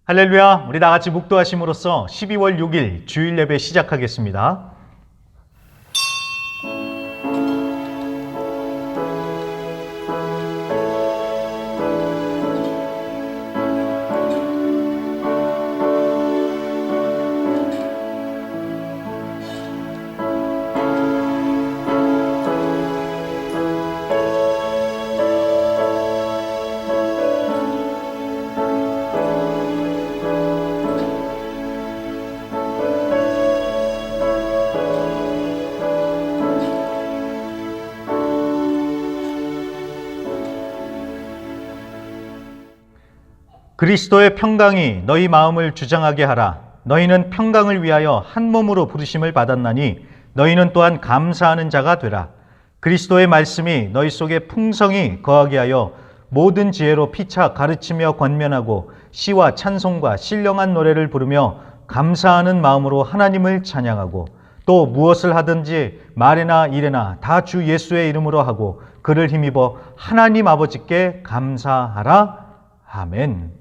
할렐루야, 우리 다 같이 묵도하심으로써 12월 6일 주일 예배 시작하겠습니다. 그리스도의 평강이 너희 마음을 주장하게 하라. 너희는 평강을 위하여 한 몸으로 부르심을 받았나니 너희는 또한 감사하는 자가 되라. 그리스도의 말씀이 너희 속에 풍성히 거하게 하여 모든 지혜로 피차 가르치며 권면하고 시와 찬송과 신령한 노래를 부르며 감사하는 마음으로 하나님을 찬양하고 또 무엇을 하든지 말이나 일에나 다 주 예수의 이름으로 하고 그를 힘입어 하나님 아버지께 감사하라. 아멘.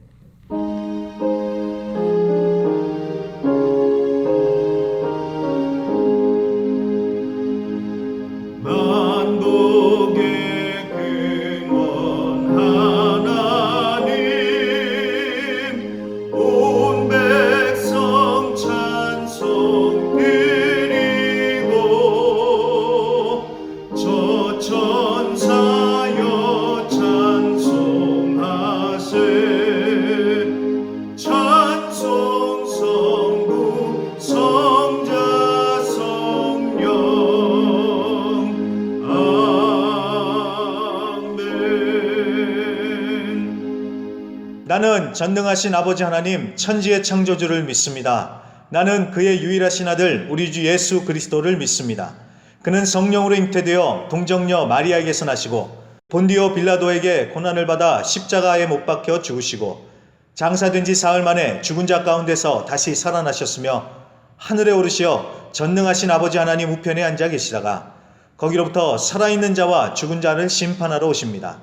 나는 전능하신 아버지 하나님 천지의 창조주를 믿습니다. 나는 그의 유일하신 아들 우리 주 예수 그리스도를 믿습니다. 그는 성령으로 잉태되어 동정녀 마리아에게서 나시고 본디오 빌라도에게 고난을 받아 십자가에 못 박혀 죽으시고 장사된 지 사흘 만에 죽은 자 가운데서 다시 살아나셨으며 하늘에 오르시어 전능하신 아버지 하나님 우편에 앉아 계시다가 거기로부터 살아있는 자와 죽은 자를 심판하러 오십니다.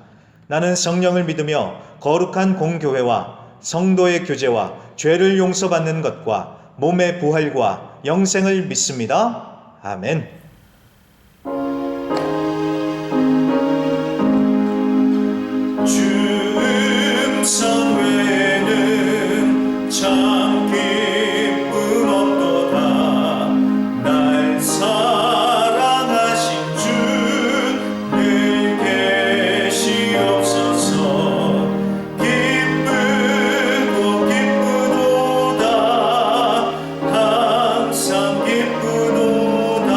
나는 성령을 믿으며 거룩한 공교회와 성도의 교제와 죄를 용서받는 것과 몸의 부활과 영생을 믿습니다. 아멘. 주 음성 외에는 참 기쁨 없도다. 날 사랑하신 주 늘 계시옵소서. 기쁘고 기쁘도다. 항상 기쁘도다.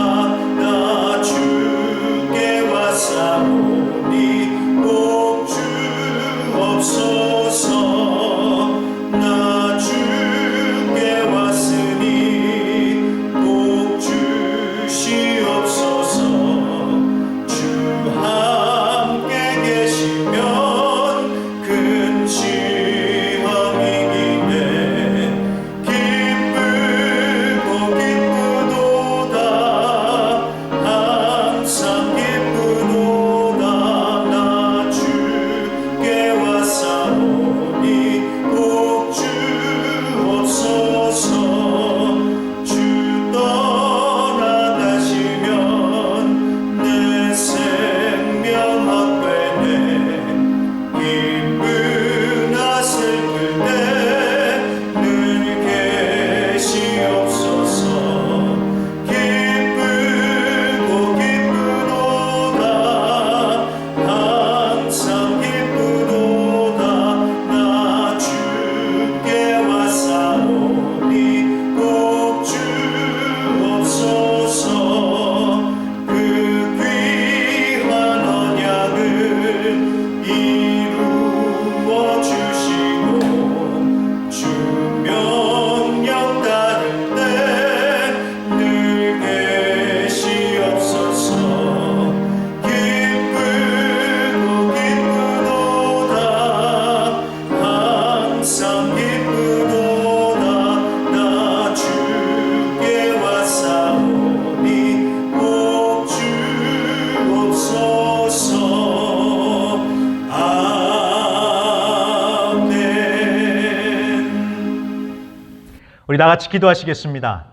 우리 다 같이 기도하시겠습니다.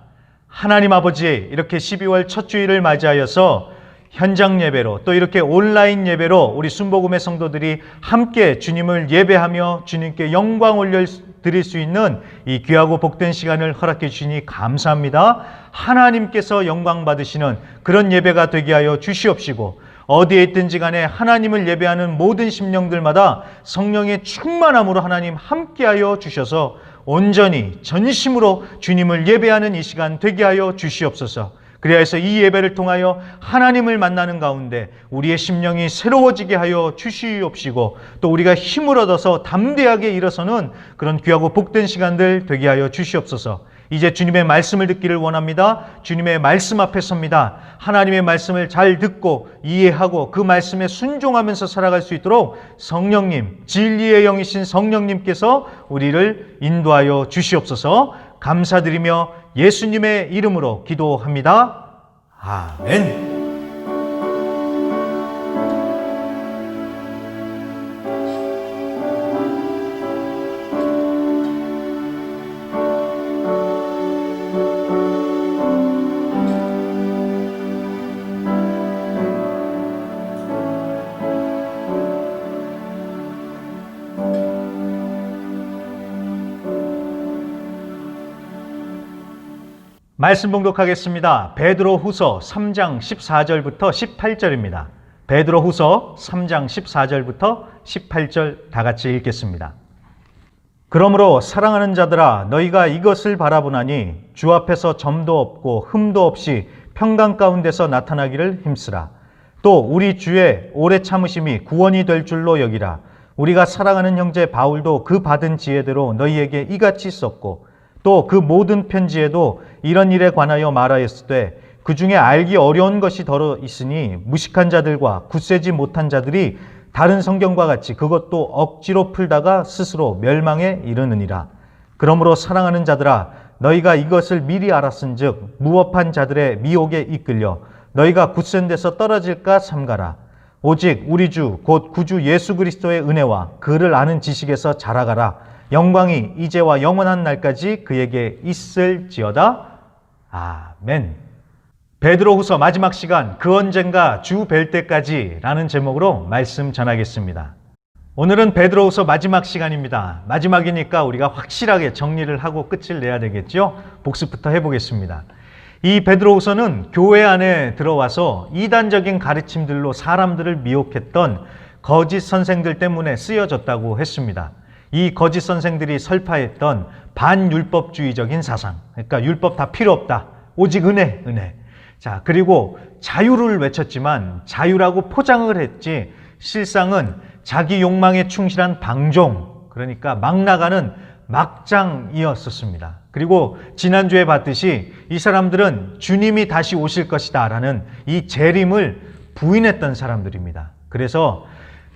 하나님 아버지, 이렇게 12월 첫 주일을 맞이하여서 현장 예배로 또 이렇게 온라인 예배로 우리 순복음의 성도들이 함께 주님을 예배하며 주님께 영광 올려드릴 수 있는 이 귀하고 복된 시간을 허락해 주시니 감사합니다. 하나님께서 영광 받으시는 그런 예배가 되게 하여 주시옵시고, 어디에 있든지 간에 하나님을 예배하는 모든 심령들마다 성령의 충만함으로 하나님 함께하여 주셔서 온전히 전심으로 주님을 예배하는 이 시간 되게 하여 주시옵소서. 그래서 이 예배를 통하여 하나님을 만나는 가운데 우리의 심령이 새로워지게 하여 주시옵시고, 또 우리가 힘을 얻어서 담대하게 일어서는 그런 귀하고 복된 시간들 되게 하여 주시옵소서. 이제 주님의 말씀을 듣기를 원합니다. 주님의 말씀 앞에 섭니다. 하나님의 말씀을 잘 듣고 이해하고 그 말씀에 순종하면서 살아갈 수 있도록 성령님, 진리의 영이신 성령님께서 우리를 인도하여 주시옵소서. 감사드리며 예수님의 이름으로 기도합니다. 아멘. 말씀 봉독하겠습니다. 베드로후서 3장 14절부터 18절입니다. 베드로후서 3장 14절부터 18절 다 같이 읽겠습니다. 그러므로 사랑하는 자들아, 너희가 이것을 바라보나니 주 앞에서 점도 없고 흠도 없이 평강 가운데서 나타나기를 힘쓰라. 또 우리 주의 오래 참으심이 구원이 될 줄로 여기라. 우리가 사랑하는 형제 바울도 그 받은 지혜대로 너희에게 이같이 썼고, 또 그 모든 편지에도 이런 일에 관하여 말하였을 때 그 중에 알기 어려운 것이 더러 있으니 무식한 자들과 굳세지 못한 자들이 다른 성경과 같이 그것도 억지로 풀다가 스스로 멸망에 이르느니라. 그러므로 사랑하는 자들아, 너희가 이것을 미리 알았은즉 무업한 자들의 미혹에 이끌려 너희가 굳센 데서 떨어질까 삼가라. 오직 우리 주 곧 구주 예수 그리스도의 은혜와 그를 아는 지식에서 자라가라. 영광이 이제와 영원한 날까지 그에게 있을지어다. 아멘. 베드로후서 마지막 시간, 그 언젠가 주 뵐 때까지 라는 제목으로 말씀 전하겠습니다. 오늘은 베드로후서 마지막 시간입니다. 마지막이니까 우리가 확실하게 정리를 하고 끝을 내야 되겠죠. 복습부터 해보겠습니다. 이 베드로후서는 교회 안에 들어와서 이단적인 가르침들로 사람들을 미혹했던 거짓 선생들 때문에 쓰여졌다고 했습니다. 이 거짓 선생들이 설파했던 반율법주의적인 사상, 그러니까 율법 다 필요 없다, 오직 은혜, 은혜. 자, 그리고 자유를 외쳤지만 자유라고 포장을 했지 실상은 자기 욕망에 충실한 방종, 그러니까 막 나가는 막장이었었습니다. 그리고 지난주에 봤듯이 이 사람들은 주님이 다시 오실 것이다 라는 이 재림을 부인했던 사람들입니다. 그래서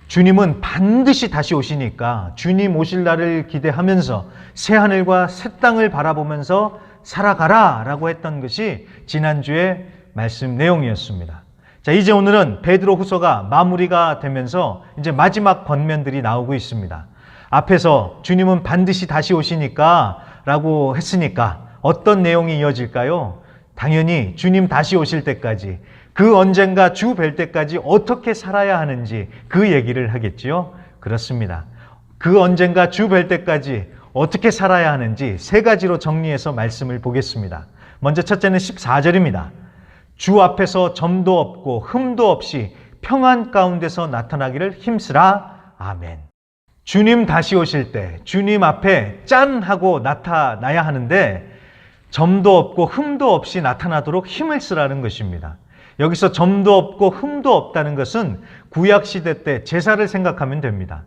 주님은 반드시 다시 오시니까 주님 오실 날을 기대하면서 새하늘과 새 땅을 바라보면서 살아가라 라고 했던 것이 지난주의 말씀 내용이었습니다. 자, 이제 오늘은 베드로후서가 마무리가 되면서 이제 마지막 권면들이 나오고 있습니다. 앞에서 주님은 반드시 다시 오시니까 라고 했으니까 어떤 내용이 이어질까요? 당연히 주님 다시 오실 때까지, 그 언젠가 주 뵐 때까지 어떻게 살아야 하는지 그 얘기를 하겠지요. 그렇습니다. 그 언젠가 주 뵐 때까지 어떻게 살아야 하는지 세 가지로 정리해서 말씀을 보겠습니다. 먼저 첫째는 14절입니다. 주 앞에서 점도 없고 흠도 없이 평안 가운데서 나타나기를 힘쓰라. 아멘. 주님 다시 오실 때 주님 앞에 짠 하고 나타나야 하는데 점도 없고 흠도 없이 나타나도록 힘을 쓰라는 것입니다. 여기서 점도 없고 흠도 없다는 것은 구약시대 때 제사를 생각하면 됩니다.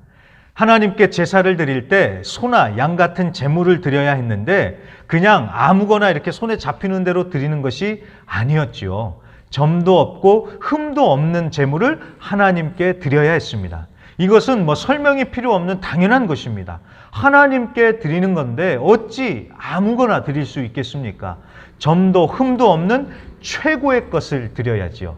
하나님께 제사를 드릴 때 소나 양 같은 제물을 드려야 했는데 그냥 아무거나 이렇게 손에 잡히는 대로 드리는 것이 아니었지요. 점도 없고 흠도 없는 제물을 하나님께 드려야 했습니다. 이것은 설명이 필요 없는 당연한 것입니다. 하나님께 드리는 건데 어찌 아무거나 드릴 수 있겠습니까? 점도 흠도 없는 최고의 것을 드려야지요.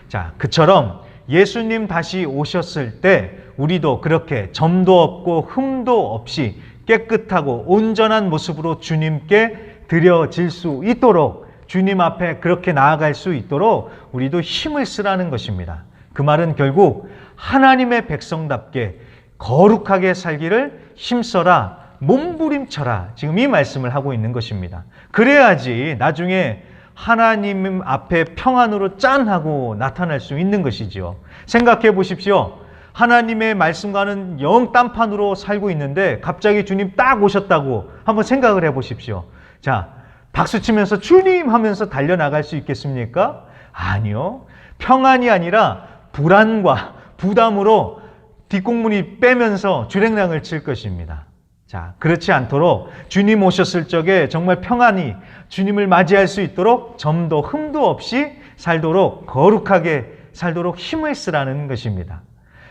자, 그처럼 예수님 다시 오셨을 때 우리도 그렇게 점도 없고 흠도 없이 깨끗하고 온전한 모습으로 주님께 드려질 수 있도록, 주님 앞에 그렇게 나아갈 수 있도록 우리도 힘을 쓰라는 것입니다. 그 말은 결국 하나님의 백성답게 거룩하게 살기를 힘써라, 몸부림쳐라, 지금 이 말씀을 하고 있는 것입니다. 그래야지 나중에 하나님 앞에 평안으로 짠 하고 나타날 수 있는 것이지요. 생각해 보십시오. 하나님의 말씀과는 영 딴판으로 살고 있는데 갑자기 주님 딱 오셨다고 한번 생각을 해 보십시오. 자, 박수 치면서 주님 하면서 달려나갈 수 있겠습니까? 아니요. 평안이 아니라 불안과 부담으로 뒷공문이 빼면서 주랭랑을 칠 것입니다. 자, 그렇지 않도록 주님 오셨을 적에 정말 평안히 주님을 맞이할 수 있도록 점도 흠도 없이 살도록, 거룩하게 살도록 힘을 쓰라는 것입니다.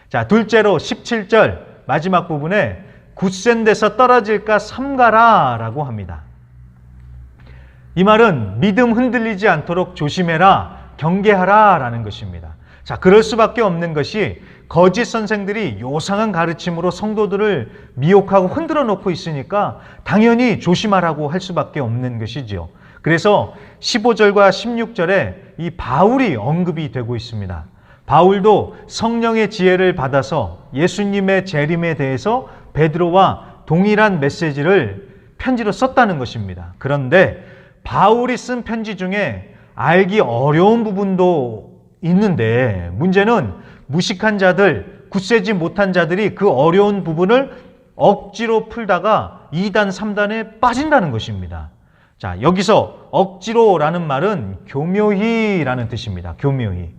자, 둘째로 17절 마지막 부분에 굳센 데서 떨어질까 삼가라 라고 합니다. 이 말은 믿음 흔들리지 않도록 조심해라, 경계하라 라는 것입니다. 자, 그럴 수밖에 없는 것이 거짓 선생들이 요상한 가르침으로 성도들을 미혹하고 흔들어 놓고 있으니까 당연히 조심하라고 할 수밖에 없는 것이죠. 그래서 15절과 16절에 이 바울이 언급이 되고 있습니다. 바울도 성령의 지혜를 받아서 예수님의 재림에 대해서 베드로와 동일한 메시지를 편지로 썼다는 것입니다. 그런데 바울이 쓴 편지 중에 알기 어려운 부분도 있는데, 문제는 무식한 자들, 굳세지 못한 자들이 그 어려운 부분을 억지로 풀다가 2단, 3단에 빠진다는 것입니다. 자, 여기서 억지로라는 말은 교묘히라는 뜻입니다. 교묘히.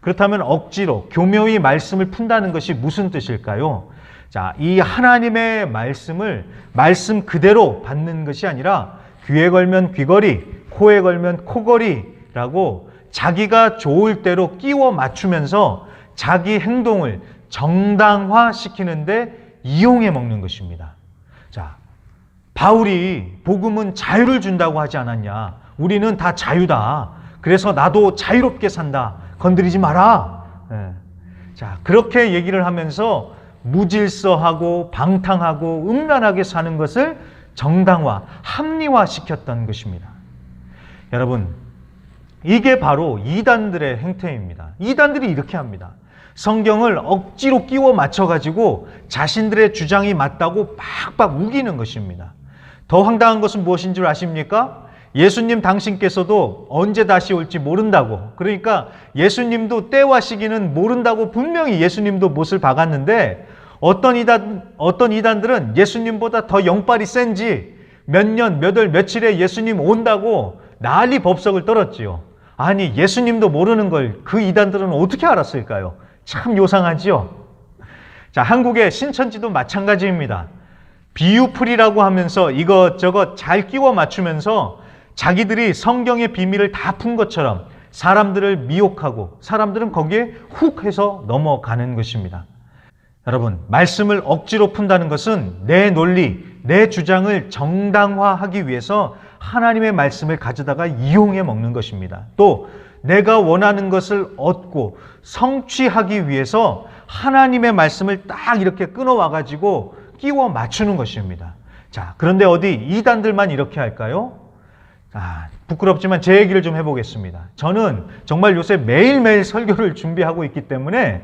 그렇다면 억지로, 교묘히 말씀을 푼다는 것이 무슨 뜻일까요? 자, 이 하나님의 말씀을 말씀 그대로 받는 것이 아니라 귀에 걸면 귀걸이, 코에 걸면 코걸이라고 자기가 좋을 대로 끼워 맞추면서 자기 행동을 정당화시키는데 이용해 먹는 것입니다. 자, 바울이 복음은 자유를 준다고 하지 않았냐? 우리는 다 자유다. 그래서 나도 자유롭게 산다. 건드리지 마라. 자, 그렇게 얘기를 하면서 무질서하고 방탕하고 음란하게 사는 것을 정당화, 합리화시켰던 것입니다. 여러분, 이게 바로 이단들의 행태입니다. 이단들이 이렇게 합니다. 성경을 억지로 끼워 맞춰가지고 자신들의 주장이 맞다고 빡빡 우기는 것입니다. 더 황당한 것은 무엇인 줄 아십니까? 예수님 당신께서도 언제 다시 올지 모른다고, 그러니까 예수님도 때와 시기는 모른다고 분명히 예수님도 못을 박았는데 어떤 이단들은 예수님보다 더 영빨이 센지 몇 년, 몇 월, 며칠에 예수님 온다고 난리 법석을 떨었지요. 아니, 예수님도 모르는 걸 그 이단들은 어떻게 알았을까요? 참 요상하지요. 자, 한국의 신천지도 마찬가지입니다. 비유풀이라고 하면서 이것저것 잘 끼워 맞추면서 자기들이 성경의 비밀을 다 푼 것처럼 사람들을 미혹하고 사람들은 거기에 훅 해서 넘어가는 것입니다. 여러분, 말씀을 억지로 푼다는 것은 내 논리, 내 주장을 정당화하기 위해서 하나님의 말씀을 가져다가 이용해 먹는 것입니다. 또 내가 원하는 것을 얻고 성취하기 위해서 하나님의 말씀을 딱 이렇게 끊어와가지고 끼워 맞추는 것입니다. 자, 그런데 어디 이단들만 이렇게 할까요? 부끄럽지만 제 얘기를 좀 해보겠습니다. 저는 정말 요새 매일매일 설교를 준비하고 있기 때문에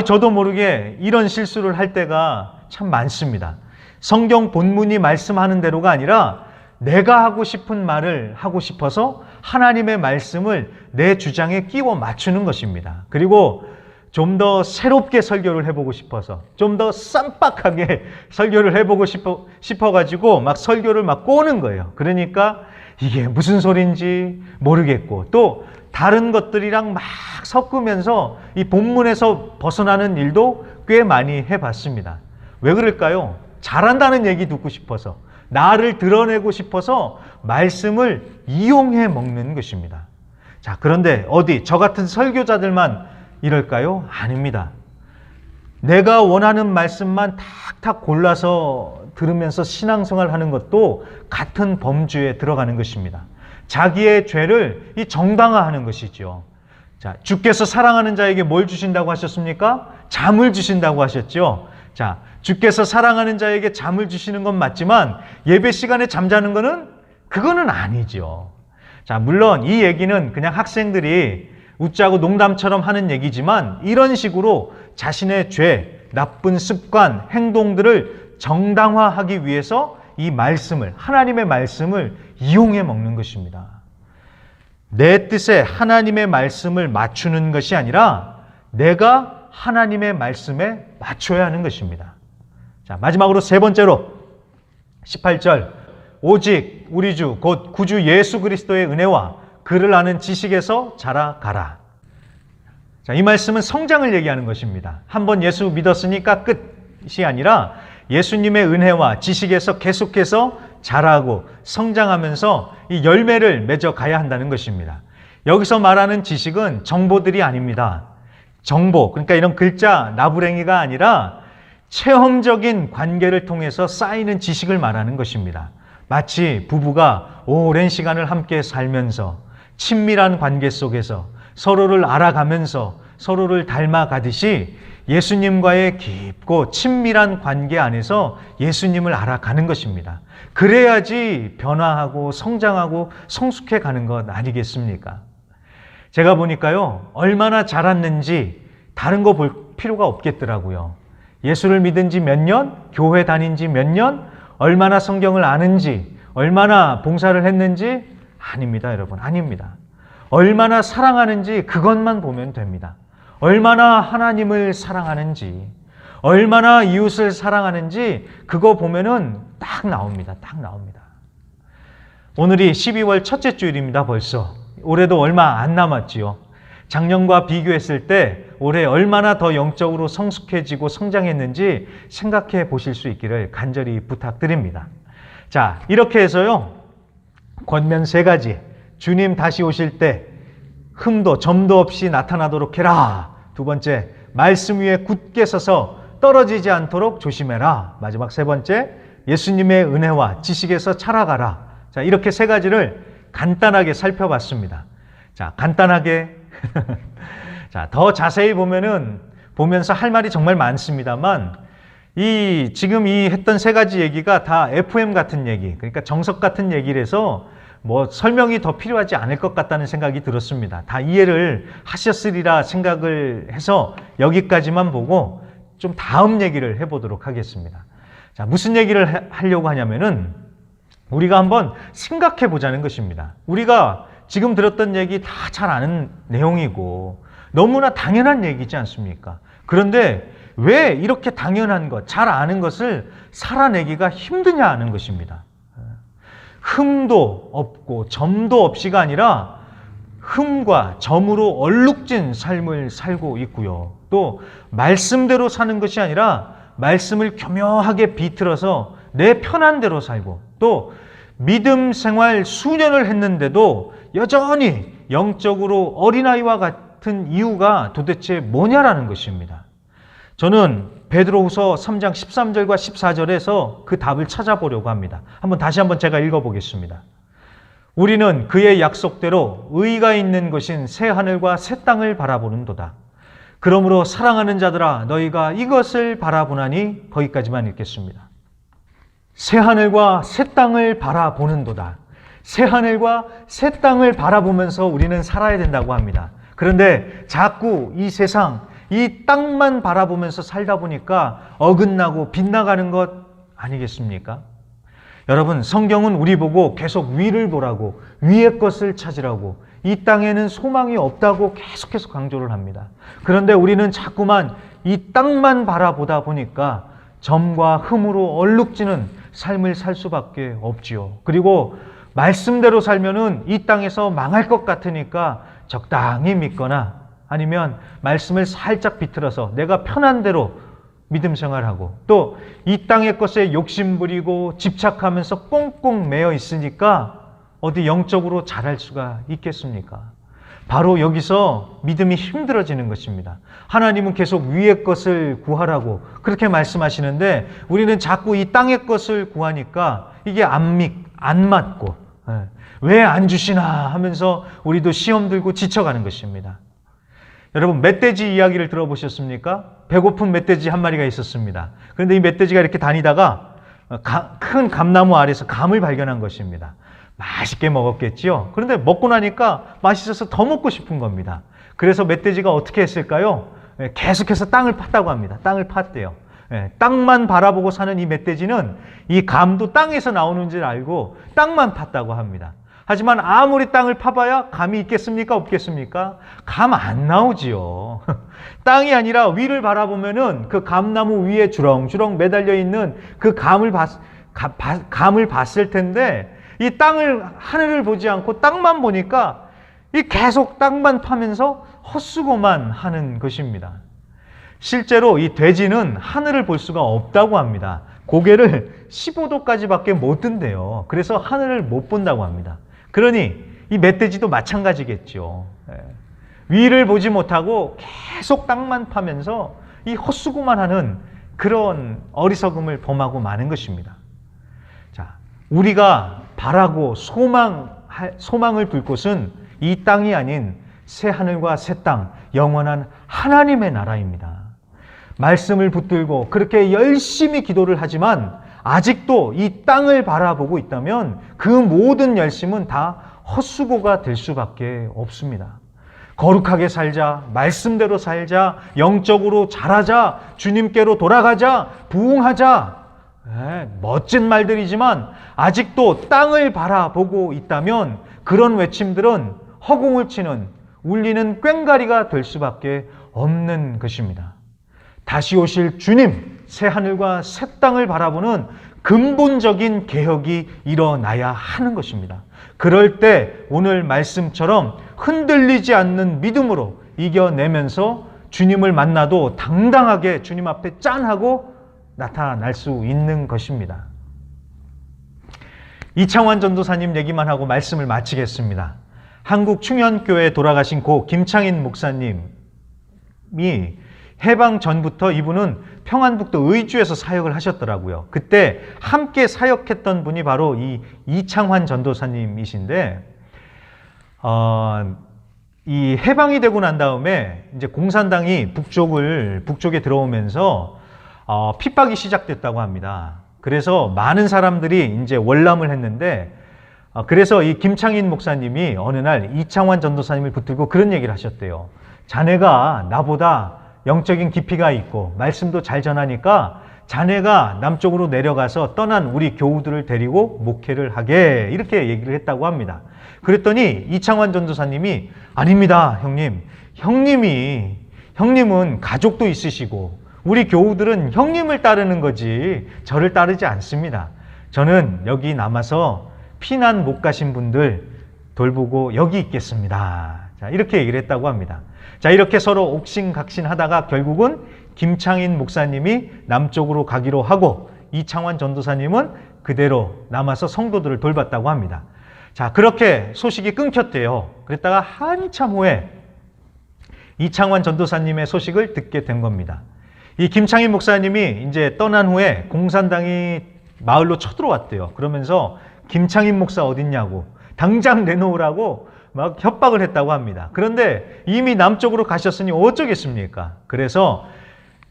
저도 모르게 이런 실수를 할 때가 참 많습니다. 성경 본문이 말씀하는 대로가 아니라 내가 하고 싶은 말을 하고 싶어서 하나님의 말씀을 내 주장에 끼워 맞추는 것입니다. 그리고 좀 더 새롭게 설교를 해보고 싶어서, 좀 더 쌈박하게 설교를 해보고 싶어가지고 막 설교를 막 꼬는 거예요. 그러니까 이게 무슨 소린지 모르겠고 또 다른 것들이랑 막 섞으면서 이 본문에서 벗어나는 일도 꽤 많이 해봤습니다. 왜 그럴까요? 잘한다는 얘기 듣고 싶어서, 나를 드러내고 싶어서 말씀을 이용해 먹는 것입니다. 자, 그런데 어디 저 같은 설교자들만 이럴까요? 아닙니다. 내가 원하는 말씀만 탁탁 골라서 들으면서 신앙생활 하는 것도 같은 범주에 들어가는 것입니다. 자기의 죄를 이 정당화하는 것이죠. 자, 주께서 사랑하는 자에게 뭘 주신다고 하셨습니까? 잠을 주신다고 하셨죠. 자, 주께서 사랑하는 자에게 잠을 주시는 건 맞지만 예배 시간에 잠자는 거는 그거는 아니죠. 자, 물론 이 얘기는 그냥 학생들이 웃자고 농담처럼 하는 얘기지만 이런 식으로 자신의 죄, 나쁜 습관, 행동들을 정당화하기 위해서 이 말씀을, 하나님의 말씀을 이용해 먹는 것입니다. 내 뜻에 하나님의 말씀을 맞추는 것이 아니라 내가 하나님의 말씀에 맞춰야 하는 것입니다. 자, 마지막으로 세 번째로 18절 오직 우리 주 곧 구주 예수 그리스도의 은혜와 그를 아는 지식에서 자라가라. 자, 이 말씀은 성장을 얘기하는 것입니다. 한번 예수 믿었으니까 끝이 아니라 예수님의 은혜와 지식에서 계속해서 자라고 성장하면서 이 열매를 맺어 가야 한다는 것입니다. 여기서 말하는 지식은 정보들이 아닙니다. 정보, 그러니까 이런 글자 나부랭이가 아니라 체험적인 관계를 통해서 쌓이는 지식을 말하는 것입니다. 마치 부부가 오랜 시간을 함께 살면서 친밀한 관계 속에서 서로를 알아가면서 서로를 닮아가듯이 예수님과의 깊고 친밀한 관계 안에서 예수님을 알아가는 것입니다. 그래야지 변화하고 성장하고 성숙해 가는 것 아니겠습니까? 제가 보니까요, 얼마나 자랐는지 다른 거 볼 필요가 없겠더라고요. 예수를 믿은 지 몇 년, 교회 다닌 지 몇 년, 얼마나 성경을 아는지, 얼마나 봉사를 했는지 아닙니다, 여러분. 아닙니다. 얼마나 사랑하는지 그것만 보면 됩니다. 얼마나 하나님을 사랑하는지, 얼마나 이웃을 사랑하는지 그거 보면은 딱 나옵니다. 딱 나옵니다. 오늘이 12월 첫째 주일입니다, 벌써. 올해도 얼마 안 남았지요. 작년과 비교했을 때 올해 얼마나 더 영적으로 성숙해지고 성장했는지 생각해 보실 수 있기를 간절히 부탁드립니다. 자, 이렇게 해서요, 권면 세 가지. 주님 다시 오실 때 흠도 점도 없이 나타나도록 해라. 두 번째, 말씀 위에 굳게 서서 떨어지지 않도록 조심해라. 마지막 세 번째, 예수님의 은혜와 지식에서 자라가라. 자, 이렇게 세 가지를 간단하게 살펴봤습니다. 자, 간단하게 자, 더 자세히 보면서 할 말이 정말 많습니다만 지금 했던 세 가지 얘기가 다 FM 같은 얘기, 그러니까 정석 같은 얘기라서 뭐 설명이 더 필요하지 않을 것 같다는 생각이 들었습니다. 다 이해를 하셨으리라 생각을 해서 여기까지만 보고 좀 다음 얘기를 해보도록 하겠습니다. 자, 무슨 얘기를 하려고 하냐면은 우리가 한번 생각해 보자는 것입니다. 우리가 지금 들었던 얘기 다 잘 아는 내용이고 너무나 당연한 얘기지 않습니까? 그런데 왜 이렇게 당연한 것, 잘 아는 것을 살아내기가 힘드냐 하는 것입니다. 흠도 없고 점도 없이가 아니라 흠과 점으로 얼룩진 삶을 살고 있고요. 또 말씀대로 사는 것이 아니라 말씀을 교묘하게 비틀어서 내 편한 대로 살고, 또 믿음 생활 수년을 했는데도 여전히 영적으로 어린아이와 같은 이유가 도대체 뭐냐라는 것입니다. 저는 베드로후서 3장 13절과 14절에서 그 답을 찾아보려고 합니다. 다시 한번 제가 읽어보겠습니다. 우리는 그의 약속대로 의가 있는 것인 새 하늘과 새 땅을 바라보는도다. 그러므로 사랑하는 자들아 너희가 이것을 바라보나니, 거기까지만 읽겠습니다. 새 하늘과 새 땅을 바라보는도다. 새 하늘과 새 땅을 바라보면서 우리는 살아야 된다고 합니다. 그런데 자꾸 이 세상, 이 땅만 바라보면서 살다 보니까 어긋나고 빗나가는 것 아니겠습니까? 여러분, 성경은 우리 보고 계속 위를 보라고, 위의 것을 찾으라고, 이 땅에는 소망이 없다고 계속해서 강조를 합니다. 그런데 우리는 자꾸만 이 땅만 바라보다 보니까 점과 흠으로 얼룩지는 삶을 살 수밖에 없지요. 그리고 말씀대로 살면은 이 땅에서 망할 것 같으니까 적당히 믿거나 아니면 말씀을 살짝 비틀어서 내가 편한 대로 믿음 생활하고, 또 이 땅의 것에 욕심 부리고 집착하면서 꽁꽁 매여 있으니까 어디 영적으로 자랄 수가 있겠습니까? 바로 여기서 믿음이 힘들어지는 것입니다. 하나님은 계속 위의 것을 구하라고 그렇게 말씀하시는데 우리는 자꾸 이 땅의 것을 구하니까 이게 안 맞고, 왜 안 주시나 하면서 우리도 시험 들고 지쳐가는 것입니다. 여러분, 멧돼지 이야기를 들어보셨습니까? 배고픈 멧돼지 한 마리가 있었습니다. 그런데 이 멧돼지가 이렇게 다니다가 큰 감나무 아래서 감을 발견한 것입니다. 맛있게 먹었겠지요. 그런데 먹고 나니까 맛있어서 더 먹고 싶은 겁니다. 그래서 멧돼지가 어떻게 했을까요? 계속해서 땅을 팠다고 합니다. 땅을 팠대요. 땅만 바라보고 사는 이 멧돼지는 이 감도 땅에서 나오는 줄 알고 땅만 팠다고 합니다. 하지만 아무리 땅을 파봐야 감이 있겠습니까? 없겠습니까? 감 안 나오지요. 땅이 아니라 위를 바라보면은 그 감나무 위에 주렁주렁 매달려 있는 그 감을 봤을 텐데 이 하늘을 보지 않고 땅만 보니까 이 계속 땅만 파면서 헛수고만 하는 것입니다. 실제로 이 돼지는 하늘을 볼 수가 없다고 합니다. 고개를 15도까지밖에 못 든대요. 그래서 하늘을 못 본다고 합니다. 그러니 이 멧돼지도 마찬가지겠죠. 위를 보지 못하고 계속 땅만 파면서 이 헛수고만 하는 그런 어리석음을 범하고 마는 것입니다. 자, 우리가 바라고 소망을 둘 곳은 이 땅이 아닌 새 하늘과 새 땅, 영원한 하나님의 나라입니다. 말씀을 붙들고 그렇게 열심히 기도를 하지만 아직도 이 땅을 바라보고 있다면 그 모든 열심은 다 헛수고가 될 수밖에 없습니다. 거룩하게 살자, 말씀대로 살자, 영적으로 자라자, 주님께로 돌아가자, 부흥하자. 멋진 말들이지만 아직도 땅을 바라보고 있다면 그런 외침들은 허공을 치는 울리는 꽹과리가 될 수밖에 없는 것입니다. 다시 오실 주님, 새 하늘과 새 땅을 바라보는 근본적인 개혁이 일어나야 하는 것입니다. 그럴 때 오늘 말씀처럼 흔들리지 않는 믿음으로 이겨내면서 주님을 만나도 당당하게 주님 앞에 짠하고 나타날 수 있는 것입니다. 이창환 전도사님 얘기만 하고 말씀을 마치겠습니다. 한국 충현교회에 돌아가신 고 김창인 목사님이 해방 전부터 이분은 평안북도 의주에서 사역을 하셨더라고요. 그때 함께 사역했던 분이 바로 이 이창환 전도사님이신데, 이 해방이 되고 난 다음에 이제 공산당이 북쪽에 들어오면서 핍박이 시작됐다고 합니다. 그래서 많은 사람들이 이제 월남을 했는데, 그래서 이 김창인 목사님이 어느 날 이창환 전도사님을 붙들고 그런 얘기를 하셨대요. 자네가 나보다 영적인 깊이가 있고 말씀도 잘 전하니까 자네가 남쪽으로 내려가서 떠난 우리 교우들을 데리고 목회를 하게, 이렇게 얘기를 했다고 합니다. 그랬더니 이창환 전도사님이 아닙니다, 형님. 형님은 가족도 있으시고 우리 교우들은 형님을 따르는 거지 저를 따르지 않습니다. 저는 여기 남아서 피난 못 가신 분들 돌보고 여기 있겠습니다. 자, 이렇게 얘기를 했다고 합니다. 자, 이렇게 서로 옥신각신 하다가 결국은 김창인 목사님이 남쪽으로 가기로 하고 이창환 전도사님은 그대로 남아서 성도들을 돌봤다고 합니다. 자, 그렇게 소식이 끊겼대요. 그랬다가 한참 후에 이창환 전도사님의 소식을 듣게 된 겁니다. 이 김창인 목사님이 이제 떠난 후에 공산당이 마을로 쳐들어왔대요. 그러면서 김창인 목사 어딨냐고, 당장 내놓으라고 막 협박을 했다고 합니다. 그런데 이미 남쪽으로 가셨으니 어쩌겠습니까? 그래서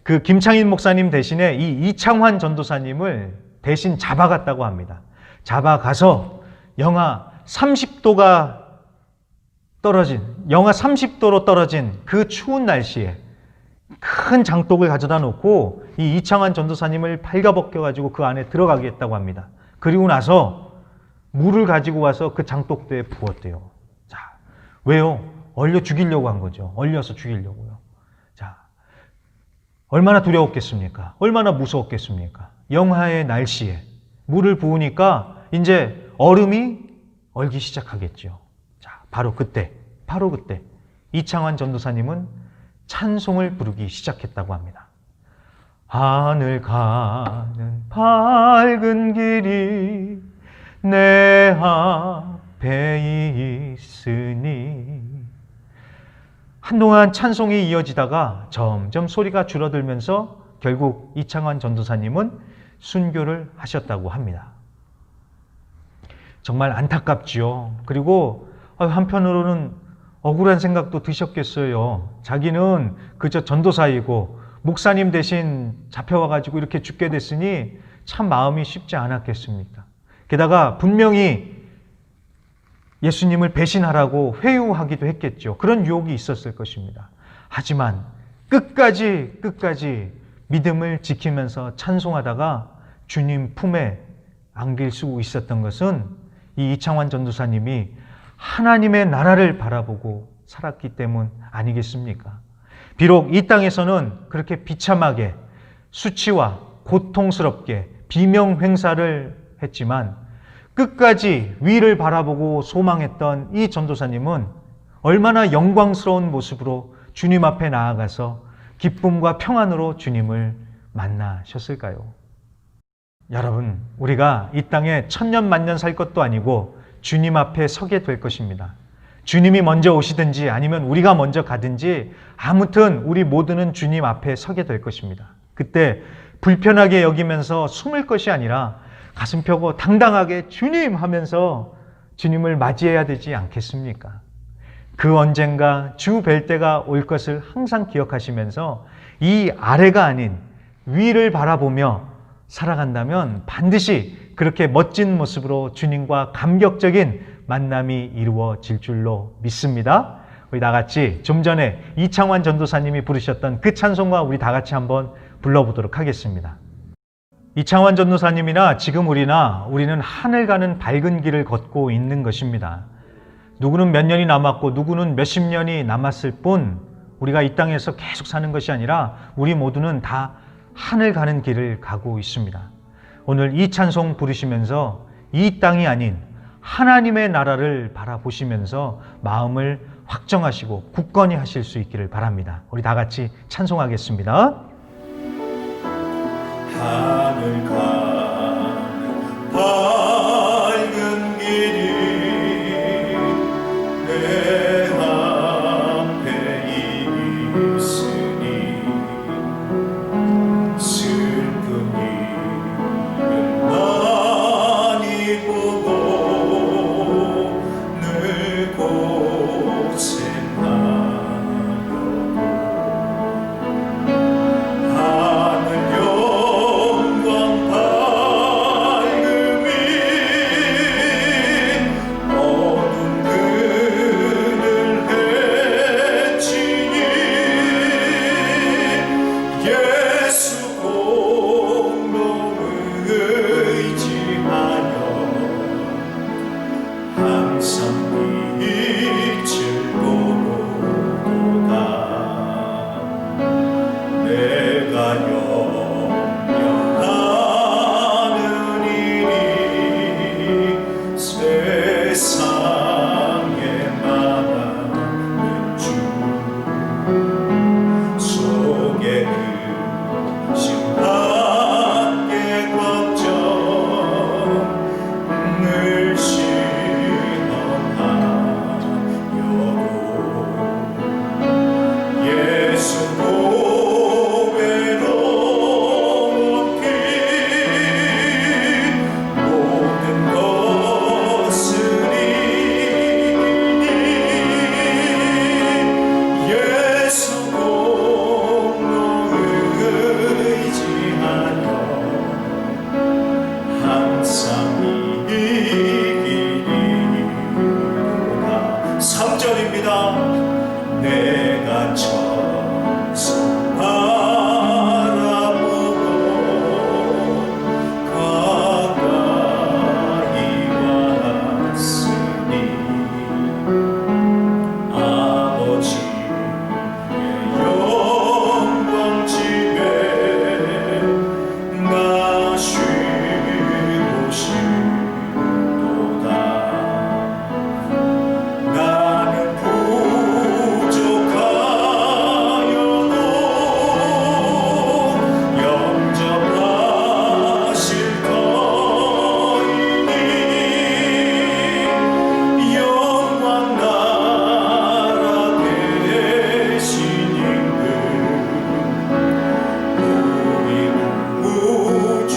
그 김창인 목사님 대신에 이 이창환 전도사님을 대신 잡아갔다고 합니다. 잡아가서 영하 30도로 떨어진 그 추운 날씨에 큰 장독을 가져다 놓고 이 이창환 전도사님을 발가벗겨가지고 그 안에 들어가게 했다고 합니다. 그리고 나서 물을 가지고 와서 그 장독대에 부었대요. 자, 왜요? 얼려 죽이려고 한 거죠. 얼려서 죽이려고요. 자, 얼마나 두려웠겠습니까? 얼마나 무서웠겠습니까? 영하의 날씨에 물을 부으니까 이제 얼음이 얼기 시작하겠죠. 자, 바로 그때 이창환 전도사님은 찬송을 부르기 시작했다고 합니다. 하늘 가는 밝은 길이 내 앞에 있으니. 한동안 찬송이 이어지다가 점점 소리가 줄어들면서 결국 이창환 전도사님은 순교를 하셨다고 합니다. 정말 안타깝지요. 그리고 한편으로는 억울한 생각도 드셨겠어요. 자기는 그저 전도사이고 목사님 대신 잡혀와가지고 이렇게 죽게 됐으니 참 마음이 쉽지 않았겠습니까? 게다가 분명히 예수님을 배신하라고 회유하기도 했겠죠. 그런 유혹이 있었을 것입니다. 하지만 끝까지 믿음을 지키면서 찬송하다가 주님 품에 안길 수 있었던 것은 이 이창환 전도사님이 하나님의 나라를 바라보고 살았기 때문 아니겠습니까? 비록 이 땅에서는 그렇게 비참하게 수치와 고통스럽게 비명 행사를 했지만 끝까지 위를 바라보고 소망했던 이 전도사님은 얼마나 영광스러운 모습으로 주님 앞에 나아가서 기쁨과 평안으로 주님을 만나셨을까요? 여러분, 우리가 이 땅에 천년 만년 살 것도 아니고 주님 앞에 서게 될 것입니다. 주님이 먼저 오시든지 아니면 우리가 먼저 가든지 아무튼 우리 모두는 주님 앞에 서게 될 것입니다. 그때 불편하게 여기면서 숨을 것이 아니라 가슴 펴고 당당하게 주님 하면서 주님을 맞이해야 되지 않겠습니까? 그 언젠가 주 뵐 때가 올 것을 항상 기억하시면서 이 아래가 아닌 위를 바라보며 살아간다면 반드시 그렇게 멋진 모습으로 주님과 감격적인 만남이 이루어질 줄로 믿습니다. 우리 다 같이 좀 전에 이창환 전도사님이 부르셨던 그 찬송과 우리 다 같이 한번 불러보도록 하겠습니다. 이창환 전도사님이나 지금 우리는 하늘 가는 밝은 길을 걷고 있는 것입니다. 누구는 몇 년이 남았고 누구는 몇십 년이 남았을 뿐 우리가 이 땅에서 계속 사는 것이 아니라 우리 모두는 다 하늘 가는 길을 가고 있습니다. 오늘 이 찬송 부르시면서 이 땅이 아닌 하나님의 나라를 바라보시면서 마음을 확정하시고 굳건히 하실 수 있기를 바랍니다. 우리 다 같이 찬송하겠습니다. 하늘 가는 밝은 길이 내 앞에 있으니 슬픈 일을 많이 보고 늘 고생하려고 하늘 영광 밝음이 어두운 그늘 헤치니 예수 공로를 의지하여 항상 빛을 보고도다 내가 영영하는 일이 세상에 많은 주 속에 의심하게 걱정 늘 시험하여도 예수 보배로 높이 모든 것을 이기니 예수 공로를 의지하여 항상 이기리로다. 3절입니다. 내가 천성 바라보고 가까이 왔으니 아버지의 영광 집에 나 쉬고 싶도다. 나는 부족하여도 영접하실 터이니 영광 나라 되시는 우리 구주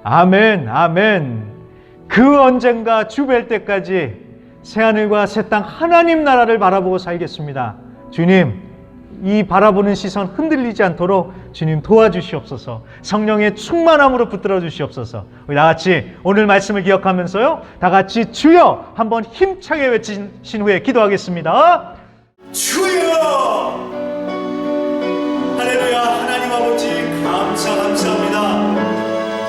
아멘, 아멘. 그 언젠가 주뵐 때까지 새하늘과 새 땅 하나님 나라를 바라보고 살겠습니다. 주님, 이 바라보는 시선 흔들리지 않도록 주님 도와주시옵소서. 성령의 충만함으로 붙들어 주시옵소서. 우리 다 같이 오늘 말씀을 기억하면서요, 다 같이 주여 한번 힘차게 외치신 후에 기도하겠습니다. 주여! 할렐루야. 하나님 아버지 감사합니다.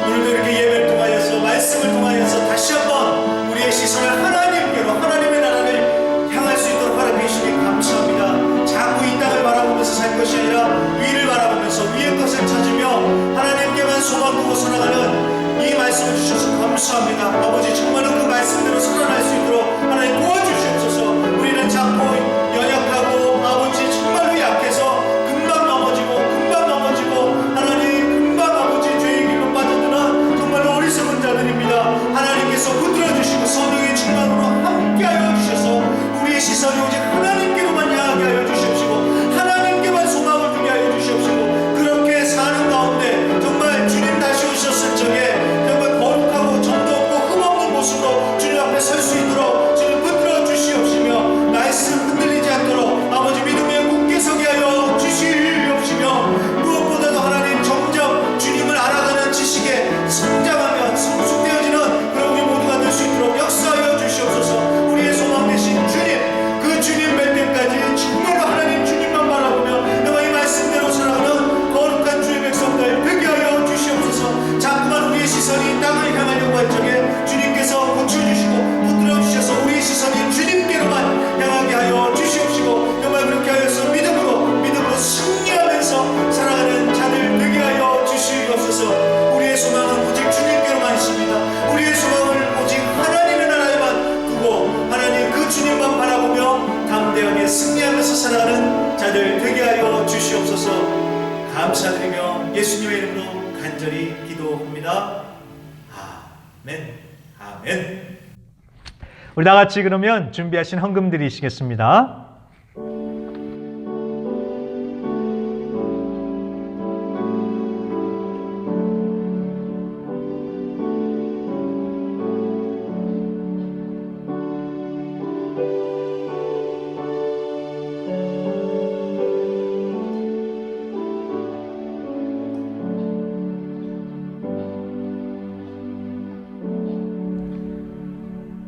오늘도 이렇게 예배를 통하여서 말씀을 통하여서 다시 한번 우리의 시선을 하나님께로, 하나님의 나라를 향할 수 있도록 허락해 주시니 감사합니다. 자꾸 이 땅을 바라보면서 살 것이 아니라 위를 바라보면서 위의 것을 찾으며 하나님께만 소망 두고 살아가는 이 말씀을 주셔서 감사합니다. 아버지, 정말로 그 말씀대로 살아날 수 있도록 하나님 도와주시옵소서. 우리는 자꾸 연약하고 아버지 정말로 약해서 금방 넘어지고 하나님 금방 아버지 죄의 길로 빠져드는 정말로 어리석은 자들입니다. 하나님께서 붙들어주시고 성령의 충만으로 함께하여 주셔서 우리의 시선이 오직 하나님께로만 향하게 하여 주시옵시고 하나님께만 소망을 두게 하여 주시옵시고 그렇게 사는 가운데 정말 주님 다시 오셨을 적에 정말 거룩하고 정도 없고 흠없는 모습으로 주님 앞에 설 수 있도록 주님 붙들어 주시옵시며 말씀 흔들리지 않도록 아버지 믿음에 굳게 서게 하여 주시옵시며 무엇보다도 하나님 점점 주님을 알아가는 지식에 성장하며 성숙되어지는 그런 우리 모두가 될 수 있도록 역사하여 주시옵소서. 우리의 소망 되신 주님, 그 주님 뵐 때까지 정말로 하나님 주님만 바라보며 너와 이 말씀대로 살아가는 거룩한 주의 백성들 되게 하여 주시옵소서. 자꾸만 우리의 시선이 땅을 향하려고 할 적에 주님께서 고쳐주시고 붙들어 주셔서 우리의 시선이 주님께로만 향하게 하여 주시옵시고 정말 그렇게 하여서 믿음으로 승리하면서 살아가는 자들 되게 하여 주시옵소서. 우리의 소망은 오직 주님께로만 있습니다. 우리의 소망을 오직 하나님의 나라에만 두고 하나님 그 주님만 바라보며 담대하게 승리하면서 살아가는 자들 되게 하여 주시옵소서. 감사드리며 예수님의 이름으로 간절히 기도합니다. 아멘. 아멘. 우리 다 같이 그러면 준비하신 헌금 드리시겠습니다.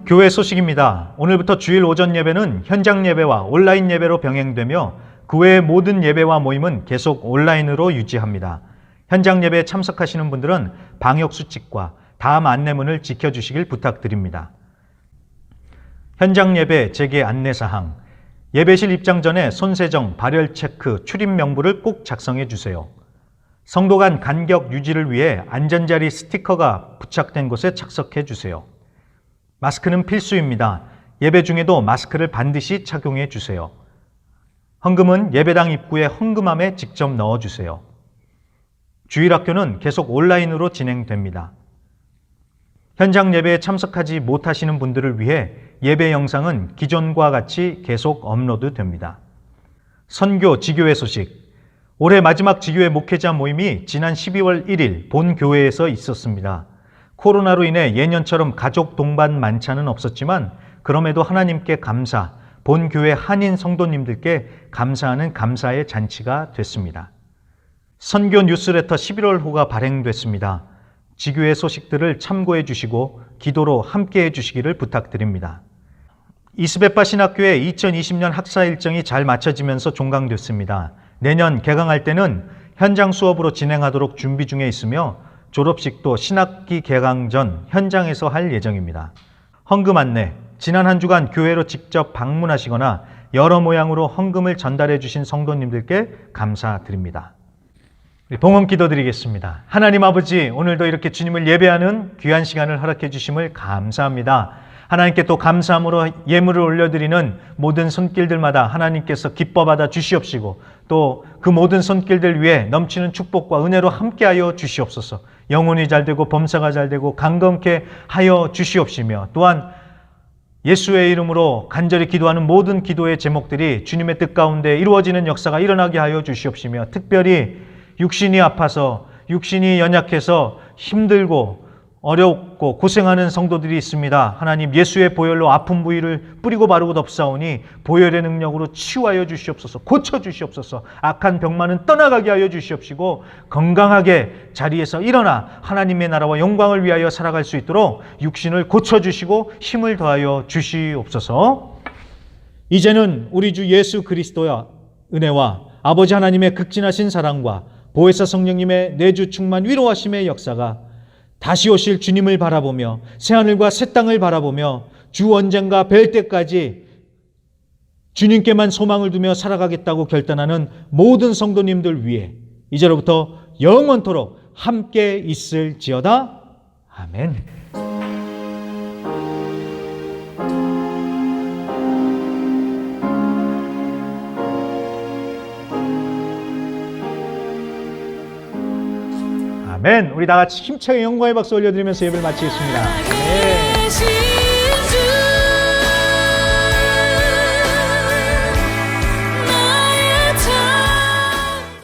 교회 소식입니다. 오늘부터 주일 오전 예배는 현장 예배와 온라인 예배로 병행되며 그 외의 모든 예배와 모임은 계속 온라인으로 유지합니다. 현장 예배에 참석하시는 분들은 방역수칙과 다음 안내문을 지켜주시길 부탁드립니다. 현장 예배 재개 안내사항, 예배실 입장 전에 손세정, 발열 체크, 출입 명부를 꼭 작성해 주세요. 성도 간 간격 유지를 위해 안전자리 스티커가 부착된 곳에 착석해 주세요. 마스크는 필수입니다. 예배 중에도 마스크를 반드시 착용해 주세요. 헌금은 예배당 입구에 헌금함에 직접 넣어 주세요. 주일학교는 계속 온라인으로 진행됩니다. 현장 예배에 참석하지 못하시는 분들을 위해 예배 영상은 기존과 같이 계속 업로드됩니다. 선교 지교회 소식. 올해 마지막 지교회 목회자 모임이 지난 12월 1일 본 교회에서 있었습니다. 코로나로 인해 예년처럼 가족 동반 만찬은 없었지만 그럼에도 하나님께 감사, 본 교회 한인 성도님들께 감사하는 감사의 잔치가 됐습니다. 선교 뉴스레터 11월호가 발행됐습니다. 지교회 소식들을 참고해 주시고 기도로 함께 해 주시기를 부탁드립니다. 이스베파 신학교의 2020년 학사 일정이 잘 맞춰지면서 종강됐습니다. 내년 개강할 때는 현장 수업으로 진행하도록 준비 중에 있으며 졸업식도 신학기 개강 전 현장에서 할 예정입니다. 헌금 안내, 지난 한 주간 교회로 직접 방문하시거나 여러 모양으로 헌금을 전달해 주신 성도님들께 감사드립니다. 봉헌 기도드리겠습니다. 하나님 아버지, 오늘도 이렇게 주님을 예배하는 귀한 시간을 허락해 주심을 감사합니다. 하나님께 또 감사함으로 예물을 올려드리는 모든 손길들마다 하나님께서 기뻐 받아 주시옵시고 또 그 모든 손길들 위에 넘치는 축복과 은혜로 함께하여 주시옵소서. 영혼이 잘되고 범사가 잘되고 강건케 하여 주시옵시며 또한 예수의 이름으로 간절히 기도하는 모든 기도의 제목들이 주님의 뜻 가운데 이루어지는 역사가 일어나게 하여 주시옵시며 특별히 육신이 아파서 육신이 연약해서 힘들고 어렵고 고생하는 성도들이 있습니다. 하나님 예수의 보혈로 아픈 부위를 뿌리고 바르고 덮사오니 보혈의 능력으로 치유하여 주시옵소서. 고쳐 주시옵소서. 악한 병만은 떠나가게 하여 주시옵시고 건강하게 자리에서 일어나 하나님의 나라와 영광을 위하여 살아갈 수 있도록 육신을 고쳐 주시고 힘을 더하여 주시옵소서. 이제는 우리 주 예수 그리스도의 은혜와 아버지 하나님의 극진하신 사랑과 보혜사 성령님의 내주 충만 위로하심의 역사가 다시 오실 주님을 바라보며 새하늘과 새 땅을 바라보며 주 언젠가 뵐 때까지 주님께만 소망을 두며 살아가겠다고 결단하는 모든 성도님들 위해 이제로부터 영원토록 함께 있을지어다. 아멘. 아멘. 우리 다 같이 힘차게 영광의 박수 올려드리면서 예배를 마치겠습니다. 아멘.